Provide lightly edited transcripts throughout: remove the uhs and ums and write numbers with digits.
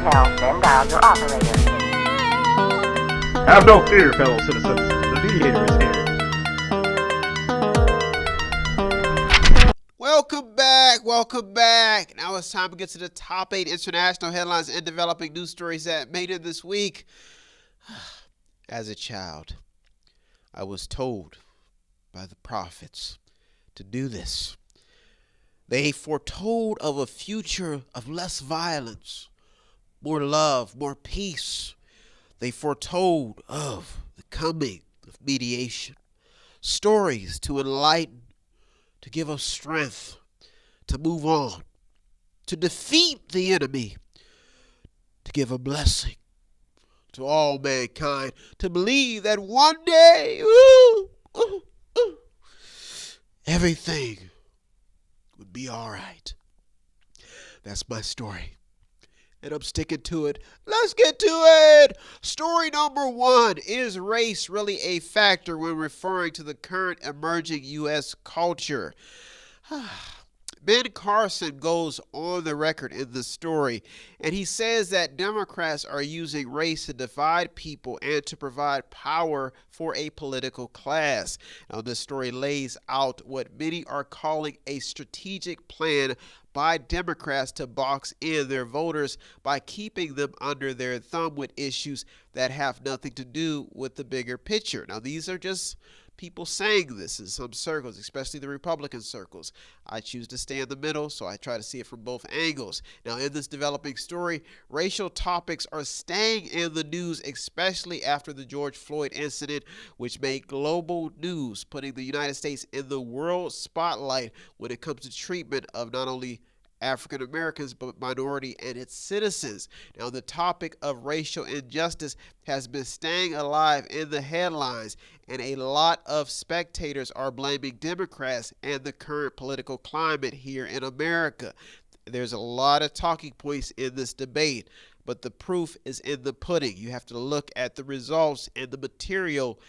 details, then dial your operator. Have no fear, fellow citizens. The Mediator is here. Welcome back. Now it's time to get to the top 8 international headlines and developing news stories that made it this week. As a child, I was told by the prophets to do this. They foretold of a future of less violence, more love, more peace. They foretold of the coming of mediation, stories to enlighten, to give us strength, to move on, to defeat the enemy, to give a blessing to all mankind, to believe that one day, everything would be all right. That's my story, and I'm sticking to it. Let's get to it. Story number 1. Is race really a factor when referring to the current emerging U.S. culture? Ben Carson goes on the record in the story, and he says that Democrats are using race to divide people and to provide power for a political class. Now, this story lays out what many are calling a strategic plan by Democrats to box in their voters by keeping them under their thumb with issues that have nothing to do with the bigger picture. Now, these are just people saying this in some circles, especially the Republican circles. I choose to stay in the middle, so I try to see it from both angles. Now, in this developing story, racial topics are staying in the news, especially after the George Floyd incident, which made global news, putting the United States in the world spotlight when it comes to treatment of not only African Americans, but minority and its citizens. Now, the topic of racial injustice has been staying alive in the headlines, and a lot of spectators are blaming Democrats and the current political climate here in America. There's a lot of talking points in this debate, but the proof is in the pudding. You have to look at the results and the material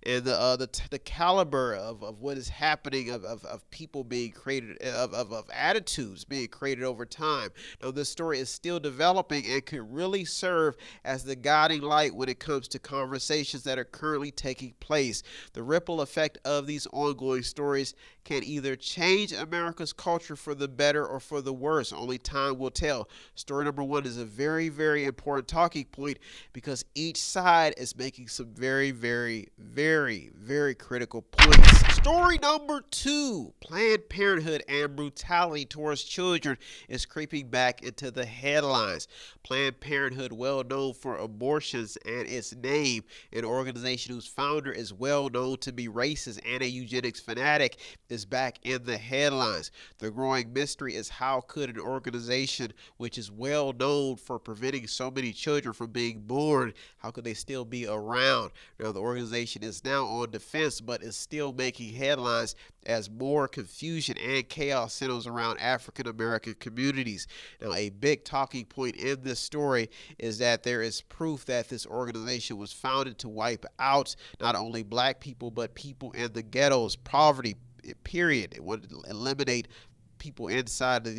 and the caliber of what is happening, of people being created, of attitudes being created over time. Now, this story is still developing and could really serve as the guiding light when it comes to conversations that are currently taking place. The ripple effect of these ongoing stories can either change America's culture for the better or for the worse. Only time will tell. Story number 1 is a very, very important talking point because each side is making some very, very, very, very critical points. Story number 2. Planned Parenthood and brutality towards children is creeping back into the headlines. Planned Parenthood, well known for abortions and its name, an organization whose founder is well known to be racist and a eugenics fanatic, is back in the headlines. The growing mystery is how could an organization which is well known for preventing so many children from being born, how could they still be around? Now, the organization is now on defense, but is still making headlines as more confusion and chaos centers around African American communities. Now, a big talking point in this story is that there is proof that this organization was founded to wipe out not only black people, but people in the ghettos, poverty, period. It wanted to eliminate people inside of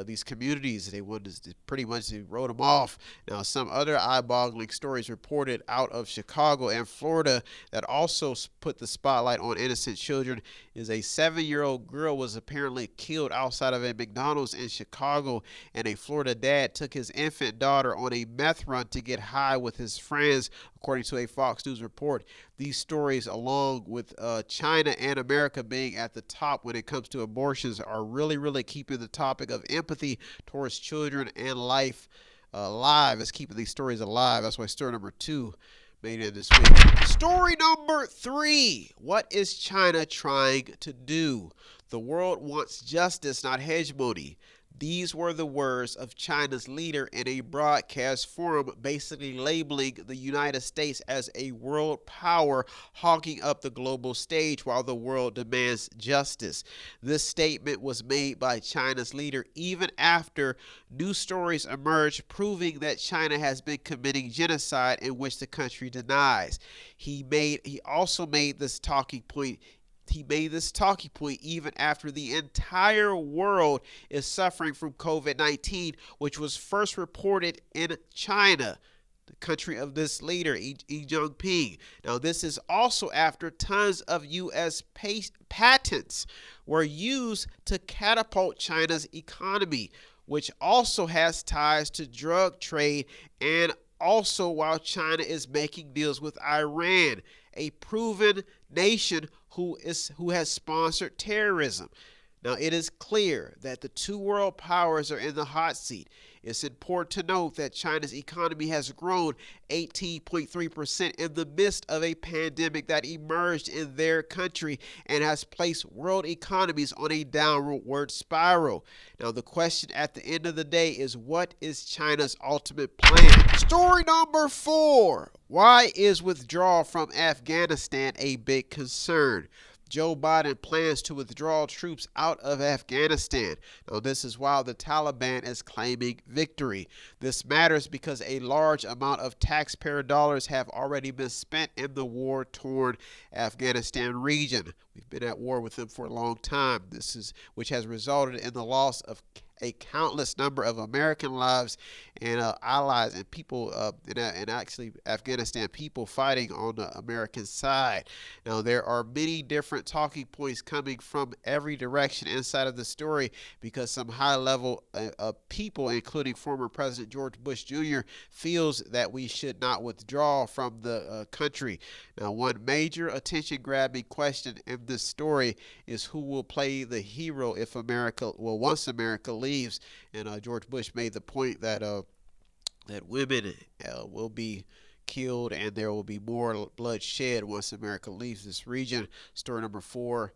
these communities. They wanted to pretty much wrote them off. Now, some other eye-boggling stories reported out of Chicago and Florida that also put the spotlight on innocent children is a 7-year-old girl was apparently killed outside of a McDonald's in Chicago, and a Florida dad took his infant daughter on a meth run to get high with his friends, according to a Fox News report. These stories, along with China and America being at the top when it comes to abortions, are really, really keeping the topic of empathy towards children and life alive. It's keeping these stories alive. That's why story number 2 made it this week. Story number 3. What is China trying to do? The world wants justice, not hegemony. These were the words of China's leader in a broadcast forum, basically labeling the United States as a world power hogging up the global stage while the world demands justice. This statement was made by China's leader even after new stories emerged proving that China has been committing genocide, in which the country denies. He also made this talking point He made this talking point even after the entire world is suffering from COVID-19, which was first reported in China, the country of this leader, Xi Jinping. Now, this is also after tons of U.S. patents were used to catapult China's economy, which also has ties to drug trade, and also while China is making deals with Iran, a proven nation who has sponsored terrorism. Now, it is clear that the two world powers are in the hot seat. It's important to note that China's economy has grown 18.3% in the midst of a pandemic that emerged in their country and has placed world economies on a downward spiral. Now, the question at the end of the day is, what is China's ultimate plan? Story number 4. Why is withdrawal from Afghanistan a big concern? Joe Biden plans to withdraw troops out of Afghanistan. Now, this is while the Taliban is claiming victory. This matters because a large amount of taxpayer dollars have already been spent in the war-torn Afghanistan region. We've been at war with them for a long time. Which has resulted in the loss of a countless number of American lives and allies and people, and actually Afghanistan people fighting on the American side. Now, there are many different talking points coming from every direction inside of the story because some high-level people, including former President George Bush Jr., feels that we should not withdraw from the country. Now, one major attention-grabbing question in this story is who will play the hero if once America leaves. And George Bush made the point that women will be killed and there will be more bloodshed once America leaves this region. Story number 4.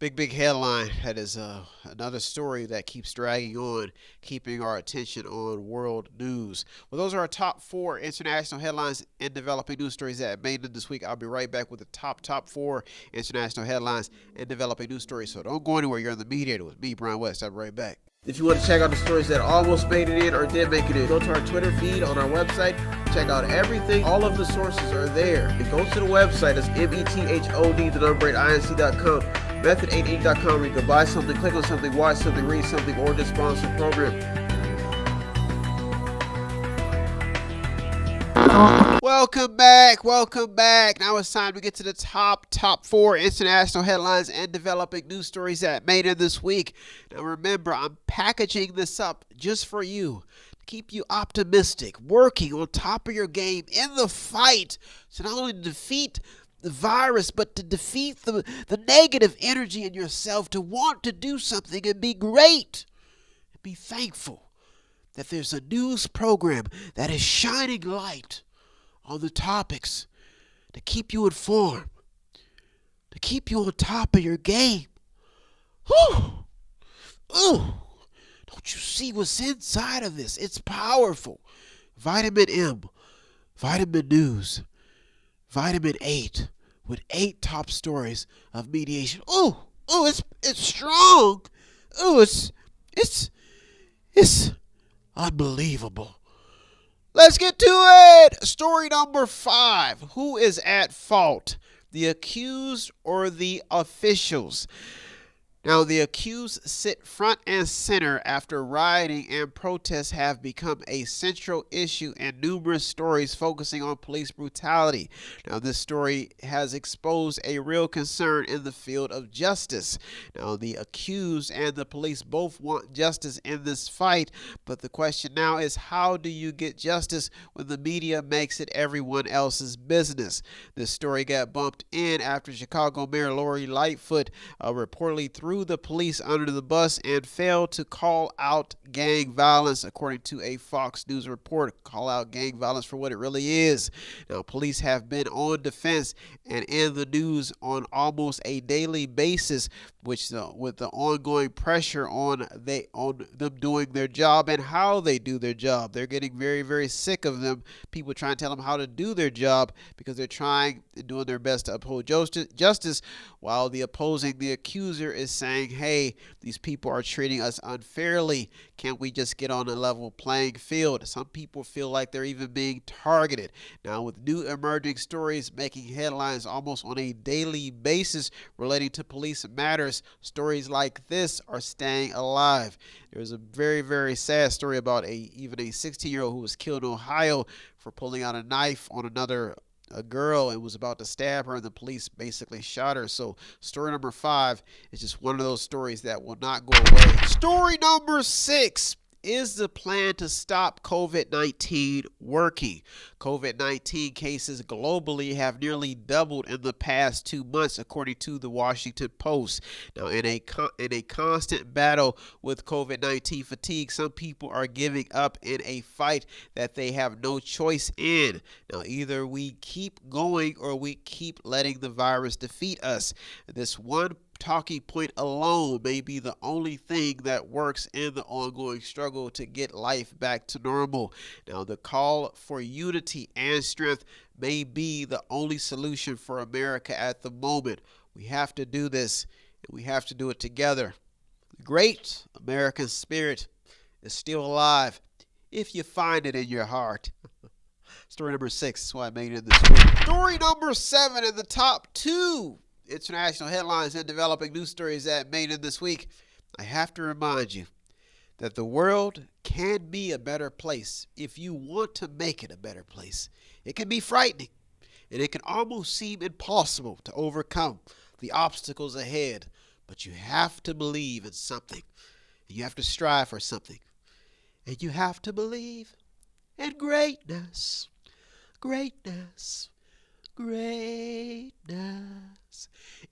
Big headline. That is another story that keeps dragging on, keeping our attention on world news. Well, those are our top 4 international headlines and developing news stories that made it this week. I'll be right back with the top 4 international headlines and developing news stories. So don't go anywhere. You're in the Mediator with me, Brian West. I'll be right back. If you want to check out the stories that almost made it in or did make it in, go to our Twitter feed on our website. Check out everything. All of the sources are there. And go to the website. It's method8inc.com. Method8inc.com where you can buy something, click on something, watch something, read something, or just sponsor a program. Welcome back. Now it's time to get to the top 4 international headlines and developing news stories that made it this week. Now remember, I'm packaging this up just for you to keep you optimistic, working on top of your game in the fight to not only defeat the virus, but to defeat the negative energy in yourself, to want to do something and be great, and be thankful that there's a news program that is shining light on the topics to keep you informed, to keep you on top of your game. Whew. Ooh. Don't you see what's inside of this? It's powerful. Vitamin M, Vitamin News, Vitamin 8 with 8 top stories of mediation. It's strong. It's unbelievable. Let's get to it. Story number 5. Who is at fault? The accused or the officials? Now, the accused sit front and center after rioting and protests have become a central issue in numerous stories focusing on police brutality. Now, this story has exposed a real concern in the field of justice. Now, the accused and the police both want justice in this fight, but the question now is, how do you get justice when the media makes it everyone else's business? This story got bumped in after Chicago Mayor Lori Lightfoot reportedly threw the police under the bus and failed to call out gang violence, according to a Fox News report. Call out gang violence for what it really is. Now, police have been on defense and in the news on almost a daily basis, which with the ongoing pressure on them doing their job and how they do their job. They're getting very, very sick of them. People trying to tell them how to do their job because they're trying and doing their best to uphold justice, while the accuser is saying, hey, these people are treating us unfairly. Can't we just get on a level playing field? Some people feel like they're even being targeted. Now, with new emerging stories making headlines almost on a daily basis relating to police matters, stories like this are staying alive. There's a very, very sad story about even a 16-year-old who was killed in Ohio for pulling out a knife on a girl and was about to stab her, and the police basically shot her. So story number 5 is just one of those stories that will not go away. Story number 6. Is the plan to stop COVID-19 working? COVID-19 cases globally have nearly doubled in the past 2 months, according to the Washington Post. Now, in a constant battle with COVID-19 fatigue, some people are giving up in a fight that they have no choice in. Now, either we keep going or we keep letting the virus defeat us. This one talking point alone may be the only thing that works in the ongoing struggle to get life back to normal. Now, the call for unity and strength may be the only solution for America at the moment. We have to do this, and we have to do it together. The great American spirit is still alive if you find it in your heart. Story number 6 is why I made it this week. Story number 7 in the top 2 international headlines and developing news stories that made it this week. I have to remind you that the world can be a better place if you want to make it a better place. It can be frightening, and it can almost seem impossible to overcome the obstacles ahead, but you have to believe in something, and you have to strive for something, and you have to believe in greatness. Greatness. Greatness.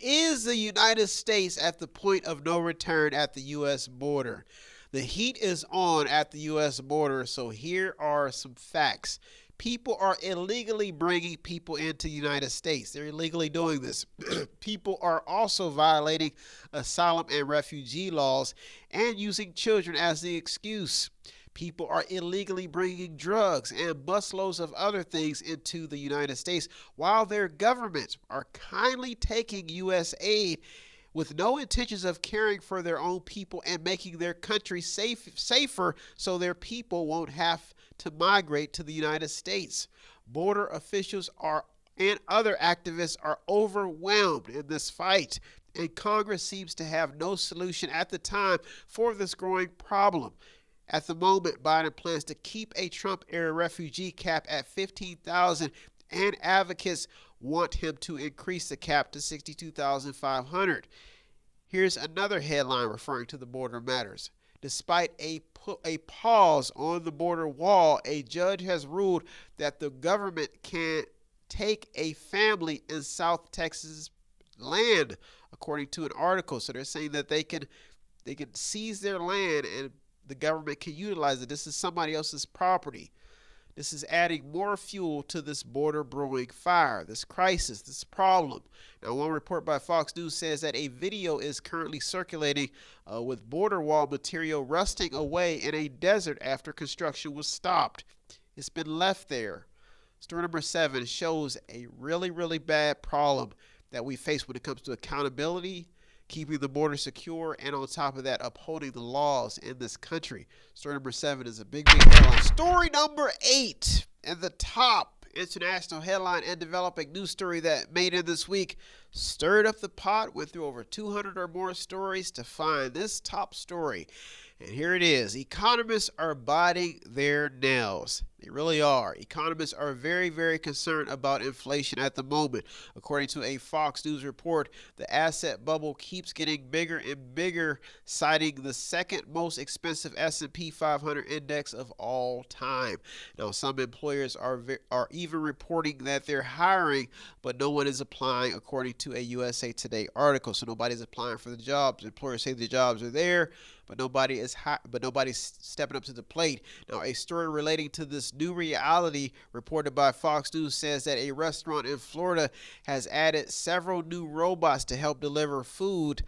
Is the United States at the point of no return at the U.S. border? The heat is on at the U.S. border, so here are some facts. People are illegally bringing people into the United States. They're illegally doing this. People are also violating asylum and refugee laws and using children as the excuse. People are illegally bringing drugs and busloads of other things into the United States while their governments are kindly taking U.S. aid with no intentions of caring for their own people and making their country safer so their people won't have to migrate to the United States. Border officials and other activists are overwhelmed in this fight, and Congress seems to have no solution at the time for this growing problem. At the moment, Biden plans to keep a Trump-era refugee cap at 15,000, and advocates want him to increase the cap to 62,500. Here's another headline referring to the border matters. Despite a pause on the border wall, a judge has ruled that the government can take a family in South Texas land, according to an article. So they're saying that they can seize their land and the government can utilize it. This is somebody else's property. This is adding more fuel to this border brewing fire, this crisis, this problem. Now, one report by Fox News says that a video is currently circulating with border wall material rusting away in a desert after construction was stopped. It's been left there. Story number 7 shows a really, really bad problem that we face when it comes to accountability, keeping the border secure, and on top of that, upholding the laws in this country. Story number 7 is a big headline. Story number 8, and the top international headline and developing news story that made it this week, stirred up the pot, went through over 200 or more stories to find this top story. And here it is. Economists are biting their nails. They really are. Economists are very, very concerned about inflation at the moment. According to a Fox News report, the asset bubble keeps getting bigger and bigger, citing the second most expensive S&P 500 index of all time. Now, some employers are even reporting that they're hiring, but no one is applying, according to a USA Today article. So nobody's applying for the jobs. Employers say the jobs are there, but nobody's stepping up to the plate. Now, a story relating to this new reality reported by Fox News says that a restaurant in Florida has added several new robots to help deliver food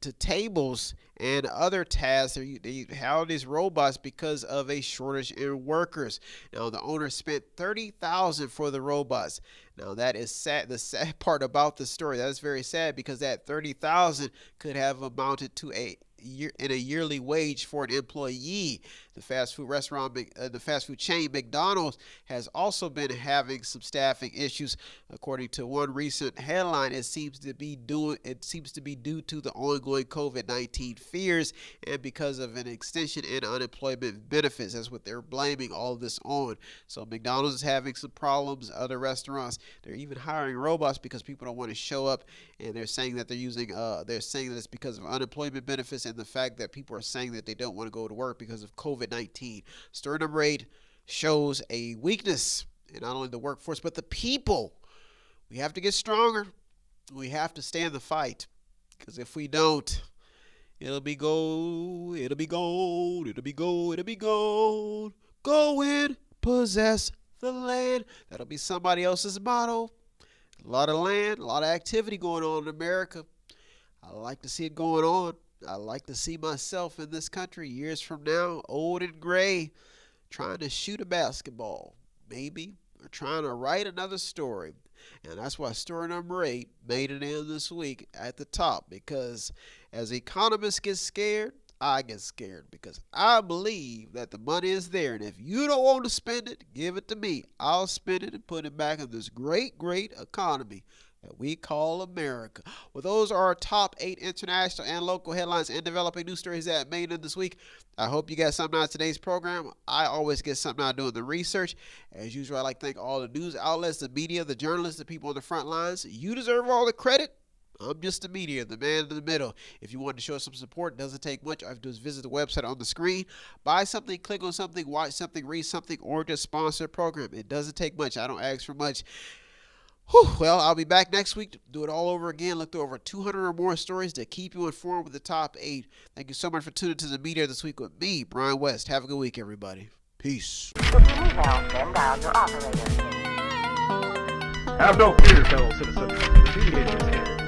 to tables and other tasks. They have these robots because of a shortage in workers. Now, the owner spent $30,000 for the robots. Now, that is sad. The sad part about the story, that is very sad, because that $30,000 could have amounted to a yearly wage for an employee. The fast food chain McDonald's has also been having some staffing issues. According to one recent headline, it seems to be due to the ongoing COVID-19 fears and because of an extension in unemployment benefits. That's what they're blaming all this on. So McDonald's is having some problems. Other restaurants, they're even hiring robots because people don't want to show up, and they're saying that they're saying that it's because of unemployment benefits and the fact that people are saying that they don't want to go to work because of COVID-19. Story number 8 shows a weakness in not only the workforce but the people. We have to get stronger. We have to stay in the fight, because if we don't, it'll be gold, it'll be gold, it'll be gold, it'll be gold. Go and possess the land. That'll be somebody else's motto. A lot of land, a lot of activity going on in America. I like to see it going on. I like to see myself in this country years from now, old and gray, trying to shoot a basketball, maybe, or trying to write another story. And that's why story number 8 made it in this week at the top, because as economists get scared, I get scared, because I believe that the money is there, and if you don't want to spend it, give it to me. I'll spend it and put it back in this great, great economy that we call America. Well, those are our top 8 international and local headlines and developing news stories that made it this week. I hope you got something out of today's program. I always get something out of doing the research. As usual, I'd like to thank all the news outlets, the media, the journalists, the people on the front lines. You deserve all the credit. I'm just the media, the man in the middle. If you want to show some support, it doesn't take much. All you have to do is visit the website on the screen, buy something, click on something, watch something, read something, or just sponsor a program. It doesn't take much. I don't ask for much. Well, I'll be back next week to do it all over again. Look through over 200 or more stories to keep you informed with the top 8. Thank you so much for tuning to the media this week with me, Brian West. Have a good week, everybody. Peace. If you need help, then dial your operator. Have no fear, fellow citizens. The Mediator is here.